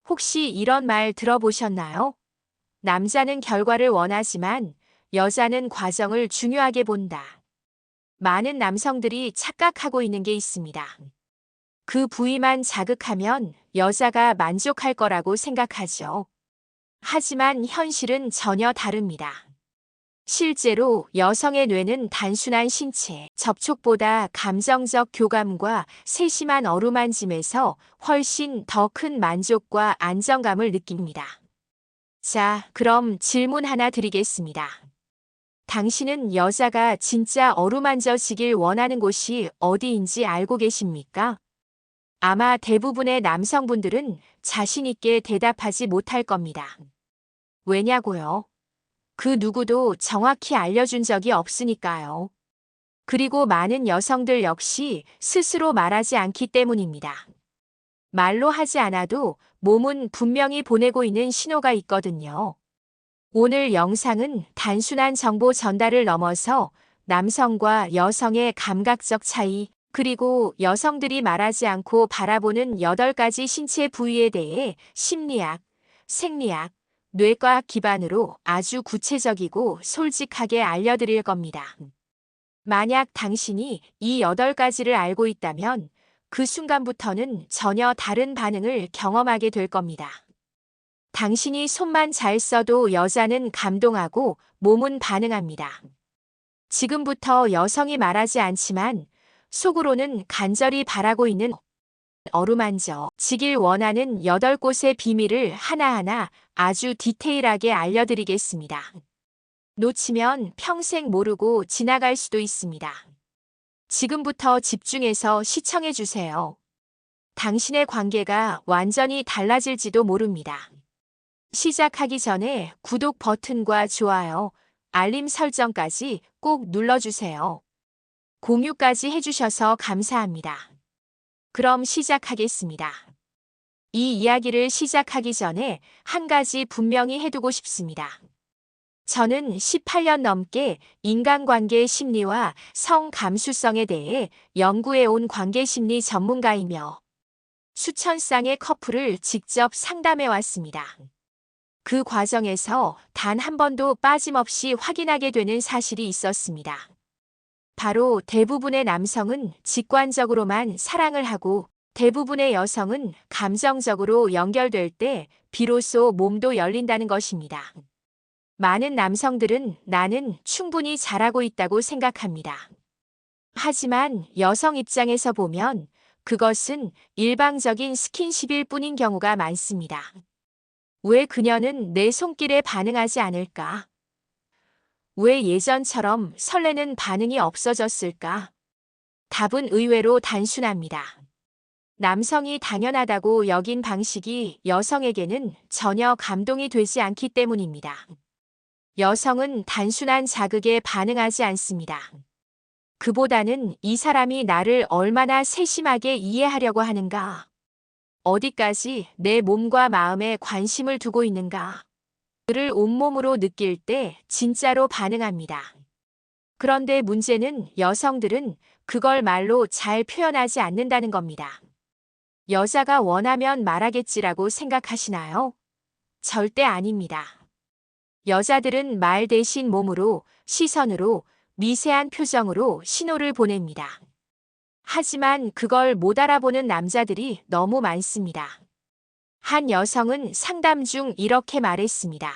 혹시 이런 말 들어보셨나요? 남자는 결과를 원하지만 여자는 과정을 중요하게 본다. 많은 남성들이 착각하고 있는 게 있습니다. 그 부위만 자극하면 여자가 만족할 거라고 생각하죠. 하지만 현실은 전혀 다릅니다. 실제로 여성의 뇌는 단순한 신체 접촉보다 감정적 교감과 세심한 어루만짐에서 훨씬 더 큰 만족과 안정감을 느낍니다. 자, 그럼 질문 하나 드리겠습니다. 당신은 여자가 진짜 어루만져지길 원하는 곳이 어디인지 알고 계십니까? 아마 대부분의 남성분들은 자신 있게 대답하지 못할 겁니다. 왜냐고요? 그 누구도 정확히 알려준 적이 없으니까요. 그리고 많은 여성들 역시 스스로 말하지 않기 때문입니다. 말로 하지 않아도 몸은 분명히 보내고 있는 신호가 있거든요. 오늘 영상은 단순한 정보 전달을 넘어서 남성과 여성의 감각적 차이, 그리고 여성들이 말하지 않고 바라보는 8가지 신체 부위에 대해 심리학, 생리학, 뇌과학 기반으로 아주 구체적이고 솔직하게 알려드릴 겁니다. 만약 당신이 이 8가지를 알고 있다면 그 순간부터는 전혀 다른 반응을 경험하게 될 겁니다. 당신이 손만 잘 써도 여자는 감동하고 몸은 반응합니다. 지금부터 여성이 말하지 않지만 속으로는 간절히 바라고 있는 어루만져 지길 원하는 8곳의 비밀을 하나하나 아주 디테일하게 알려드리겠습니다. 놓치면 평생 모르고 지나갈 수도 있습니다. 지금부터 집중해서 시청해 주세요. 당신의 관계가 완전히 달라질지도 모릅니다. 시작하기 전에 구독 버튼과 좋아요, 알림 설정까지 꼭 눌러주세요. 공유까지 해주셔서 감사합니다. 그럼 시작하겠습니다. 이 이야기를 시작하기 전에 한 가지 분명히 해두고 싶습니다. 저는 18년 넘게 인간관계 심리와 성 감수성에 대해 연구해온 관계심리 전문가이며 수천 쌍의 커플을 직접 상담해 왔습니다. 그 과정에서 단 한 번도 빠짐없이 확인하게 되는 사실이 있었습니다. 바로 대부분의 남성은 직관적으로만 사랑을 하고 대부분의 여성은 감정적으로 연결될 때 비로소 몸도 열린다는 것입니다. 많은 남성들은 나는 충분히 잘하고 있다고 생각합니다. 하지만 여성 입장에서 보면 그것은 일방적인 스킨십일 뿐인 경우가 많습니다. 왜 그녀는 내 손길에 반응하지 않을까? 왜 예전처럼 설레는 반응이 없어졌을까? 답은 의외로 단순합니다. 남성이 당연하다고 여긴 방식이 여성에게는 전혀 감동이 되지 않기 때문입니다. 여성은 단순한 자극에 반응하지 않습니다. 그보다는 이 사람이 나를 얼마나 세심하게 이해하려고 하는가? 어디까지 내 몸과 마음에 관심을 두고 있는가? 그를 온몸으로 느낄 때 진짜로 반응합니다. 그런데 문제는 여성들은 그걸 말로 잘 표현하지 않는다는 겁니다. 여자가 원하면 말하겠지라고 생각하시나요? 절대 아닙니다. 여자들은 말 대신 몸으로, 시선으로, 미세한 표정으로 신호를 보냅니다. 하지만 그걸 못 알아보는 남자들이 너무 많습니다. 한 여성은 상담 중 이렇게 말했습니다.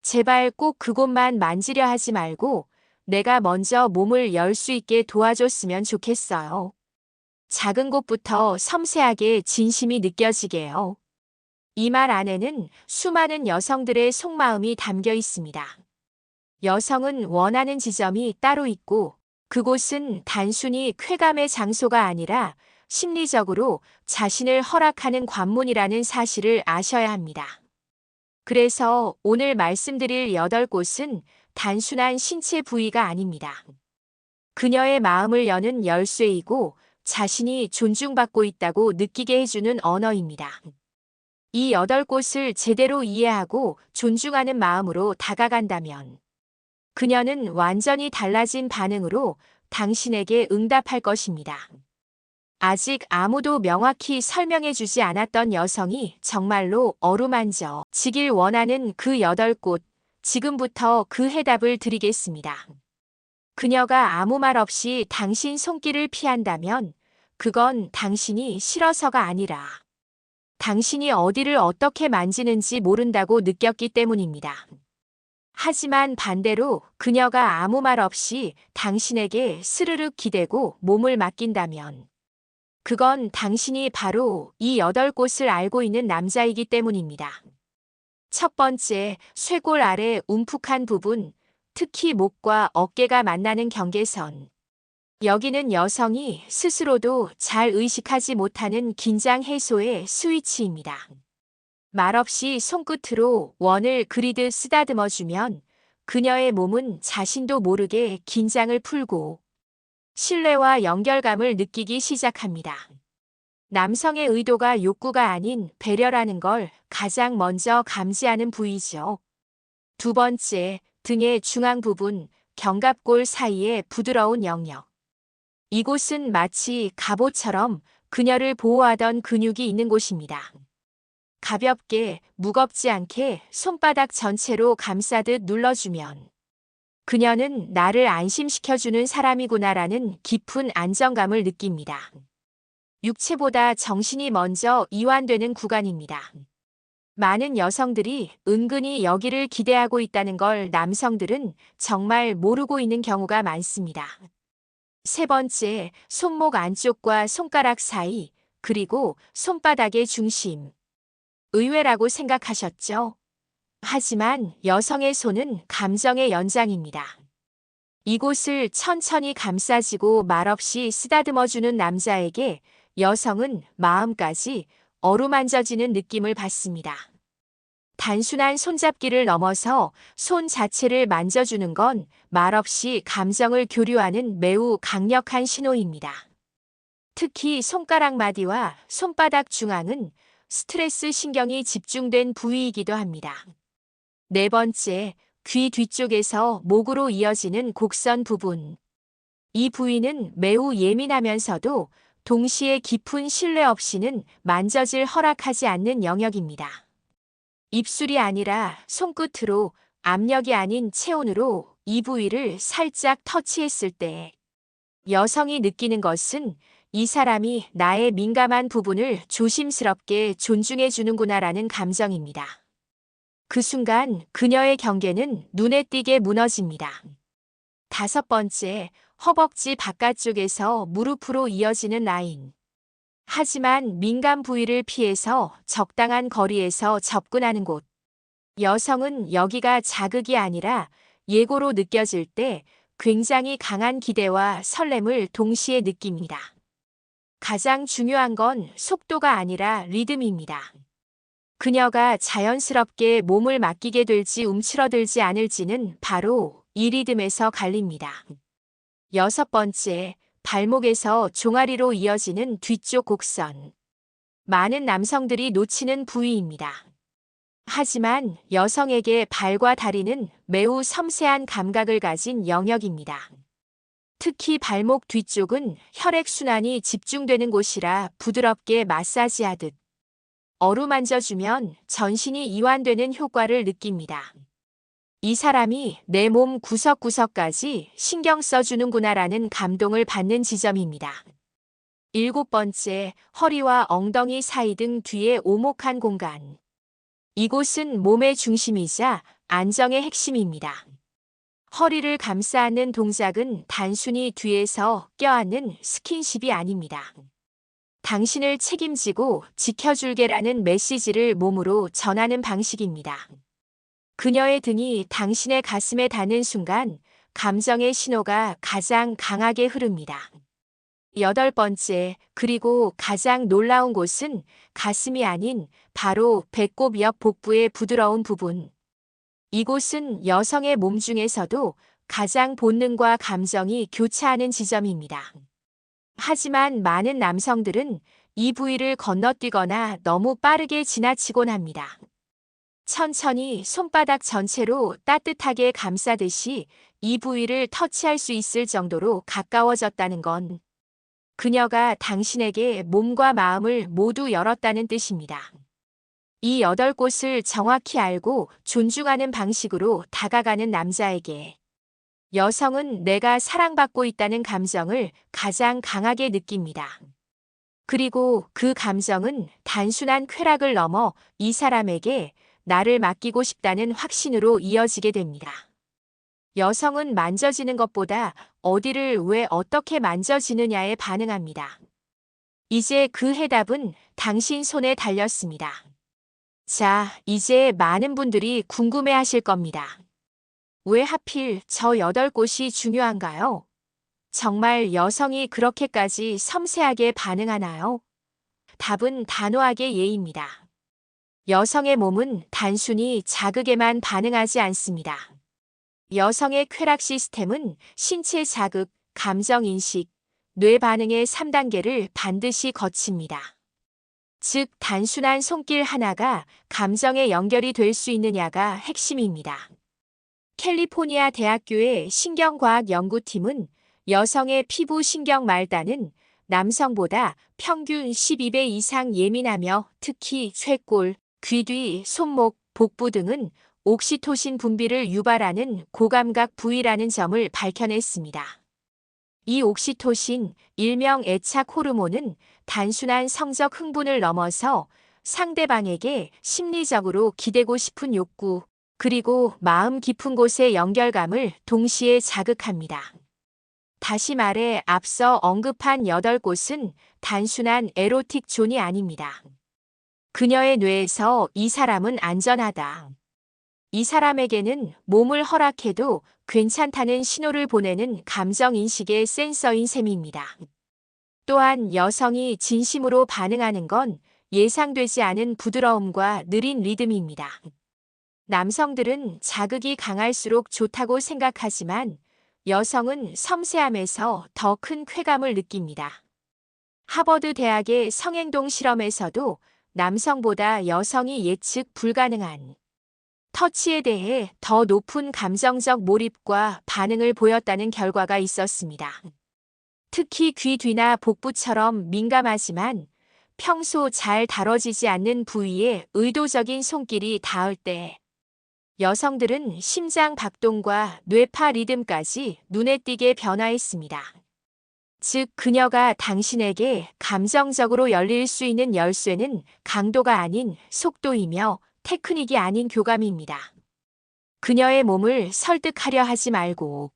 제발 꼭 그곳만 만지려 하지 말고 내가 먼저 몸을 열 수 있게 도와줬으면 좋겠어요. 작은 곳부터 섬세하게 진심이 느껴지게요. 이 말 안에는 수많은 여성들의 속마음이 담겨 있습니다. 여성은 원하는 지점이 따로 있고 그곳은 단순히 쾌감의 장소가 아니라 심리적으로 자신을 허락하는 관문이라는 사실을 아셔야 합니다. 그래서 오늘 말씀드릴 8곳은 단순한 신체 부위가 아닙니다. 그녀의 마음을 여는 열쇠이고 자신이 존중받고 있다고 느끼게 해주는 언어입니다. 이 8곳을 제대로 이해하고 존중하는 마음으로 다가간다면 그녀는 완전히 달라진 반응으로 당신에게 응답할 것입니다. 아직 아무도 명확히 설명해주지 않았던 여성이 정말로 어루만져 지길 원하는 그 8곳, 지금부터 그 해답을 드리겠습니다. 그녀가 아무 말 없이 당신 손길을 피한다면 그건 당신이 싫어서가 아니라 당신이 어디를 어떻게 만지는지 모른다고 느꼈기 때문입니다. 하지만 반대로 그녀가 아무 말 없이 당신에게 스르륵 기대고 몸을 맡긴다면 그건 당신이 바로 이 8곳을 알고 있는 남자이기 때문입니다. 첫 번째, 쇄골 아래 움푹한 부분, 특히 목과 어깨가 만나는 경계선. 여기는 여성이 스스로도 잘 의식하지 못하는 긴장 해소의 스위치입니다. 말없이 손끝으로 원을 그리듯 쓰다듬어주면 그녀의 몸은 자신도 모르게 긴장을 풀고 신뢰와 연결감을 느끼기 시작합니다. 남성의 의도가 욕구가 아닌 배려라는 걸 가장 먼저 감지하는 부위죠. 두 번째, 등의 중앙 부분, 견갑골 사이의 부드러운 영역. 이곳은 마치 갑옷처럼 그녀를 보호하던 근육이 있는 곳입니다. 가볍게, 무겁지 않게 손바닥 전체로 감싸듯 눌러주면 그녀는 나를 안심시켜주는 사람이구나라는 깊은 안정감을 느낍니다. 육체보다 정신이 먼저 이완되는 구간입니다. 많은 여성들이 은근히 여기를 기대하고 있다는 걸 남성들은 정말 모르고 있는 경우가 많습니다. 세 번째, 손목 안쪽과 손가락 사이, 그리고 손바닥의 중심. 의외라고 생각하셨죠? 하지만 여성의 손은 감정의 연장입니다. 이곳을 천천히 감싸지고 말없이 쓰다듬어주는 남자에게 여성은 마음까지 어루만져지는 느낌을 받습니다. 단순한 손잡기를 넘어서 손 자체를 만져주는 건 말없이 감정을 교류하는 매우 강력한 신호입니다. 특히 손가락 마디와 손바닥 중앙은 스트레스 신경이 집중된 부위이기도 합니다. 네 번째, 귀 뒤쪽에서 목으로 이어지는 곡선 부분. 이 부위는 매우 예민하면서도 동시에 깊은 신뢰 없이는 만져질 허락하지 않는 영역입니다. 입술이 아니라 손끝으로, 압력이 아닌 체온으로 이 부위를 살짝 터치했을 때 여성이 느끼는 것은 이 사람이 나의 민감한 부분을 조심스럽게 존중해 주는구나라는 감정입니다. 그 순간 그녀의 경계는 눈에 띄게 무너집니다. 다섯 번째, 허벅지 바깥쪽에서 무릎으로 이어지는 라인. 하지만 민감 부위를 피해서 적당한 거리에서 접근하는 곳. 여성은 여기가 자극이 아니라 예고로 느껴질 때 굉장히 강한 기대와 설렘을 동시에 느낍니다. 가장 중요한 건 속도가 아니라 리듬입니다. 그녀가 자연스럽게 몸을 맡기게 될지 움츠러들지 않을지는 바로 이 리듬에서 갈립니다. 여섯 번째, 발목에서 종아리로 이어지는 뒤쪽 곡선. 많은 남성들이 놓치는 부위입니다. 하지만 여성에게 발과 다리는 매우 섬세한 감각을 가진 영역입니다. 특히 발목 뒤쪽은 혈액순환이 집중되는 곳이라 부드럽게 마사지하듯 어루만져주면 전신이 이완되는 효과를 느낍니다. 이 사람이 내 몸 구석구석까지 신경 써주는구나라는 감동을 받는 지점입니다. 일곱 번째, 허리와 엉덩이 사이 등 뒤에 오목한 공간. 이곳은 몸의 중심이자 안정의 핵심입니다. 허리를 감싸 안는 동작은 단순히 뒤에서 껴안는 스킨십이 아닙니다. 당신을 책임지고 지켜줄게라는 메시지를 몸으로 전하는 방식입니다. 그녀의 등이 당신의 가슴에 닿는 순간 감정의 신호가 가장 강하게 흐릅니다. 여덟 번째, 그리고 가장 놀라운 곳은 가슴이 아닌 바로 배꼽 옆 복부의 부드러운 부분. 이곳은 여성의 몸 중에서도 가장 본능과 감정이 교차하는 지점입니다. 하지만 많은 남성들은 이 부위를 건너뛰거나 너무 빠르게 지나치곤 합니다. 천천히 손바닥 전체로 따뜻하게 감싸듯이 이 부위를 터치할 수 있을 정도로 가까워졌다는 건 그녀가 당신에게 몸과 마음을 모두 열었다는 뜻입니다. 이 8곳을 정확히 알고 존중하는 방식으로 다가가는 남자에게 여성은 내가 사랑받고 있다는 감정을 가장 강하게 느낍니다. 그리고 그 감정은 단순한 쾌락을 넘어 이 사람에게 나를 맡기고 싶다는 확신으로 이어지게 됩니다. 여성은 만져지는 것보다 어디를 왜 어떻게 만져지느냐에 반응합니다. 이제 그 해답은 당신 손에 달렸습니다. 자, 이제 많은 분들이 궁금해 하실 겁니다. 왜 하필 저 8곳이 중요한가요? 정말 여성이 그렇게까지 섬세하게 반응하나요? 답은 단호하게 예입니다. 여성의 몸은 단순히 자극에만 반응하지 않습니다. 여성의 쾌락 시스템은 신체 자극, 감정 인식, 뇌 반응의 3단계를 반드시 거칩니다. 즉, 단순한 손길 하나가 감정에 연결이 될 수 있느냐가 핵심입니다. 캘리포니아 대학교의 신경과학 연구팀은 여성의 피부 신경 말단은 남성보다 평균 12배 이상 예민하며 특히 쇄골, 귀 뒤, 손목, 복부 등은 옥시토신 분비를 유발하는 고감각 부위라는 점을 밝혀냈습니다. 이 옥시토신, 일명 애착 호르몬은 단순한 성적 흥분을 넘어서 상대방에게 심리적으로 기대고 싶은 욕구, 그리고 마음 깊은 곳의 연결감을 동시에 자극합니다. 다시 말해 앞서 언급한 8곳은 단순한 에로틱 존이 아닙니다. 그녀의 뇌에서 이 사람은 안전하다. 이 사람에게는 몸을 허락해도 괜찮다는 신호를 보내는 감정 인식의 센서인 셈입니다. 또한 여성이 진심으로 반응하는 건 예상되지 않은 부드러움과 느린 리듬입니다. 남성들은 자극이 강할수록 좋다고 생각하지만 여성은 섬세함에서 더 큰 쾌감을 느낍니다. 하버드 대학의 성행동 실험에서도 남성보다 여성이 예측 불가능한 터치에 대해 더 높은 감정적 몰입과 반응을 보였다는 결과가 있었습니다. 특히 귀 뒤나 복부처럼 민감하지만 평소 잘 다뤄지지 않는 부위에 의도적인 손길이 닿을 때 여성들은 심장 박동과 뇌파 리듬까지 눈에 띄게 변화했습니다. 즉, 그녀가 당신에게 감정적으로 열릴 수 있는 열쇠는 강도가 아닌 속도이며 테크닉이 아닌 교감입니다. 그녀의 몸을 설득하려 하지 말고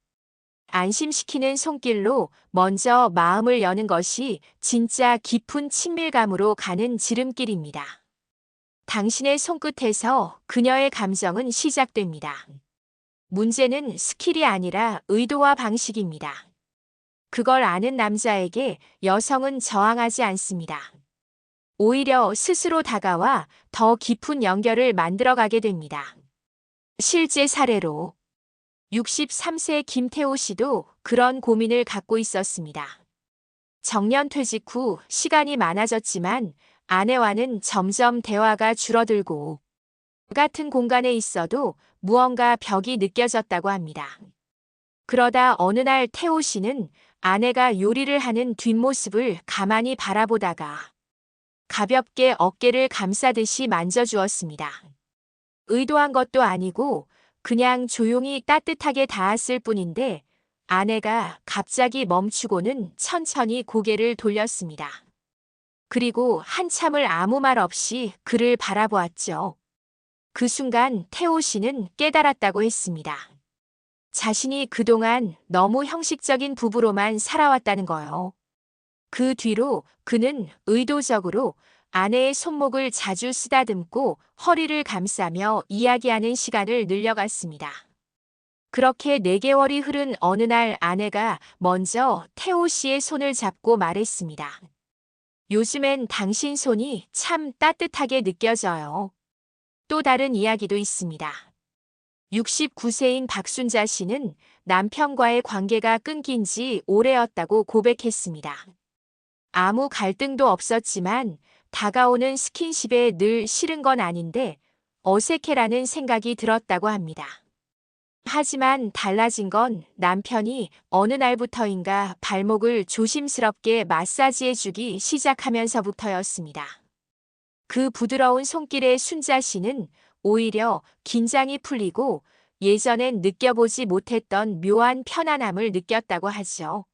안심시키는 손길로 먼저 마음을 여는 것이 진짜 깊은 친밀감으로 가는 지름길입니다. 당신의 손끝에서 그녀의 감정은 시작됩니다. 문제는 스킬이 아니라 의도와 방식입니다. 그걸 아는 남자에게 여성은 저항하지 않습니다. 오히려 스스로 다가와 더 깊은 연결을 만들어가게 됩니다. 실제 사례로 63세 김태호 씨도 그런 고민을 갖고 있었습니다. 정년 퇴직 후 시간이 많아졌지만 아내와는 점점 대화가 줄어들고 같은 공간에 있어도 무언가 벽이 느껴졌다고 합니다. 그러다 어느 날 태호 씨는 아내가 요리를 하는 뒷모습을 가만히 바라보다가 가볍게 어깨를 감싸듯이 만져주었습니다. 의도한 것도 아니고 그냥 조용히 따뜻하게 닿았을 뿐인데 아내가 갑자기 멈추고는 천천히 고개를 돌렸습니다. 그리고 한참을 아무 말 없이 그를 바라보았죠. 그 순간 태호 씨는 깨달았다고 했습니다. 자신이 그동안 너무 형식적인 부부로만 살아왔다는 거요. 그 뒤로 그는 의도적으로 아내의 손목을 자주 쓰다듬고 허리를 감싸며 이야기하는 시간을 늘려갔습니다. 그렇게 4개월이 흐른 어느 날 아내가 먼저 태호 씨의 손을 잡고 말했습니다. 요즘엔 당신 손이 참 따뜻하게 느껴져요. 또 다른 이야기도 있습니다. 69세인 박순자 씨는 남편과의 관계가 끊긴 지 오래였다고 고백했습니다. 아무 갈등도 없었지만 다가오는 스킨십에 늘 싫은 건 아닌데 어색해라는 생각이 들었다고 합니다. 하지만 달라진 건 남편이 어느 날부터인가 발목을 조심스럽게 마사지해주기 시작하면서부터였습니다. 그 부드러운 손길의 순자씨는 오히려 긴장이 풀리고 예전엔 느껴보지 못했던 묘한 편안함을 느꼈다고 하죠.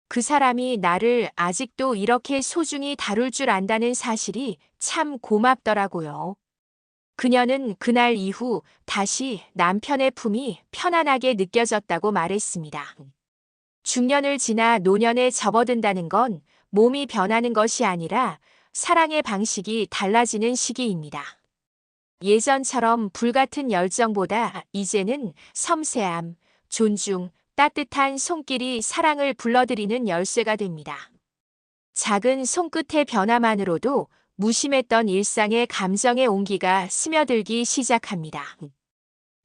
그 사람이 나를 아직도 이렇게 소중히 다룰 줄 안다는 사실이 참 고맙더라고요. 그녀는 그날 이후 다시 남편의 품이 편안하게 느껴졌다고 말했습니다. 중년을 지나 노년에 접어든다는 건 몸이 변하는 것이 아니라 사랑의 방식이 달라지는 시기입니다. 예전처럼 불같은 열정보다 이제는 섬세함, 존중, 따뜻한 손길이 사랑을 불러들이는 열쇠가 됩니다. 작은 손끝의 변화만으로도 무심했던 일상의 감정의 온기가 스며들기 시작합니다.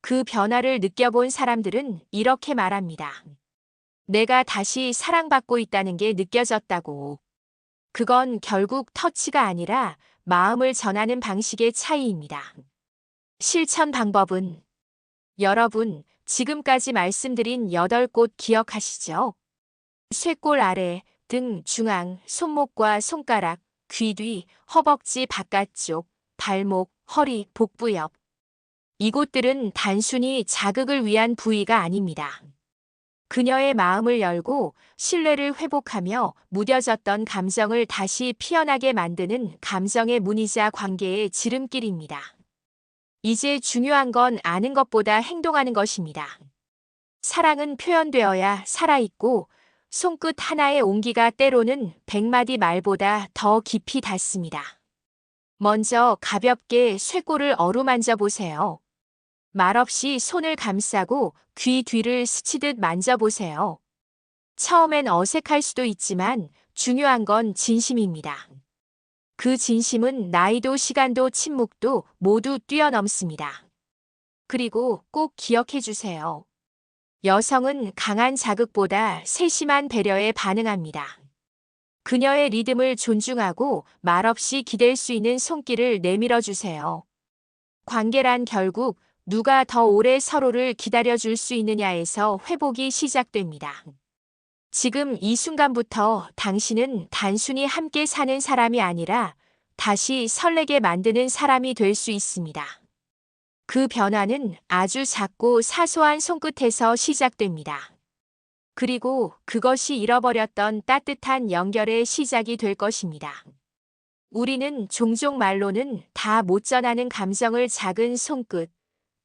그 변화를 느껴본 사람들은 이렇게 말합니다. 내가 다시 사랑받고 있다는 게 느껴졌다고. 그건 결국 터치가 아니라 마음을 전하는 방식의 차이입니다. 실천 방법은 여러분, 지금까지 말씀드린 8곳 기억하시죠? 쇄골 아래, 등 중앙, 손목과 손가락, 귀 뒤, 허벅지 바깥쪽, 발목, 허리, 복부 옆. 이곳들은 단순히 자극을 위한 부위가 아닙니다. 그녀의 마음을 열고 신뢰를 회복하며 무뎌졌던 감정을 다시 피어나게 만드는 감정의 문이자 관계의 지름길입니다. 이제 중요한 건 아는 것보다 행동하는 것입니다. 사랑은 표현되어야 살아있고 손끝 하나의 온기가 때로는 100마디 말보다 더 깊이 닿습니다. 먼저 가볍게 쇄골을 어루만져 보세요. 말없이 손을 감싸고 귀 뒤를 스치듯 만져보세요. 처음엔 어색할 수도 있지만 중요한 건 진심입니다. 그 진심은 나이도 시간도 침묵도 모두 뛰어넘습니다. 그리고 꼭 기억해 주세요. 여성은 강한 자극보다 세심한 배려에 반응합니다. 그녀의 리듬을 존중하고 말없이 기댈 수 있는 손길을 내밀어 주세요. 관계란 결국 누가 더 오래 서로를 기다려줄 수 있느냐에서 회복이 시작됩니다. 지금 이 순간부터 당신은 단순히 함께 사는 사람이 아니라 다시 설레게 만드는 사람이 될 수 있습니다. 그 변화는 아주 작고 사소한 손끝에서 시작됩니다. 그리고 그것이 잃어버렸던 따뜻한 연결의 시작이 될 것입니다. 우리는 종종 말로는 다 못 전하는 감정을 작은 손끝,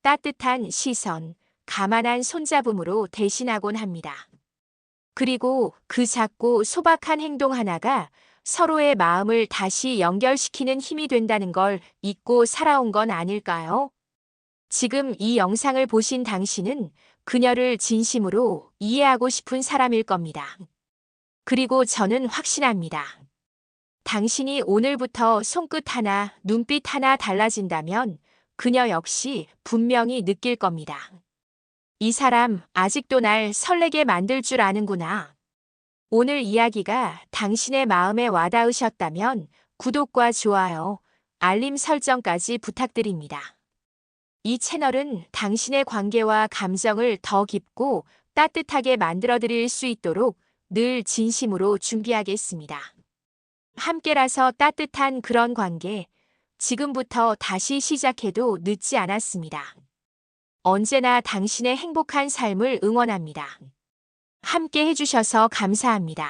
따뜻한 시선, 가만한 손잡음으로 대신하곤 합니다. 그리고 그 작고 소박한 행동 하나가 서로의 마음을 다시 연결시키는 힘이 된다는 걸 잊고 살아온 건 아닐까요? 지금 이 영상을 보신 당신은 그녀를 진심으로 이해하고 싶은 사람일 겁니다. 그리고 저는 확신합니다. 당신이 오늘부터 손끝 하나, 눈빛 하나 달라진다면 그녀 역시 분명히 느낄 겁니다. 이 사람 아직도 날 설레게 만들 줄 아는구나. 오늘 이야기가 당신의 마음에 와닿으셨다면 구독과 좋아요, 알림 설정까지 부탁드립니다. 이 채널은 당신의 관계와 감정을 더 깊고 따뜻하게 만들어드릴 수 있도록 늘 진심으로 준비하겠습니다. 함께라서 따뜻한 그런 관계, 지금부터 다시 시작해도 늦지 않았습니다. 언제나 당신의 행복한 삶을 응원합니다. 함께 해주셔서 감사합니다.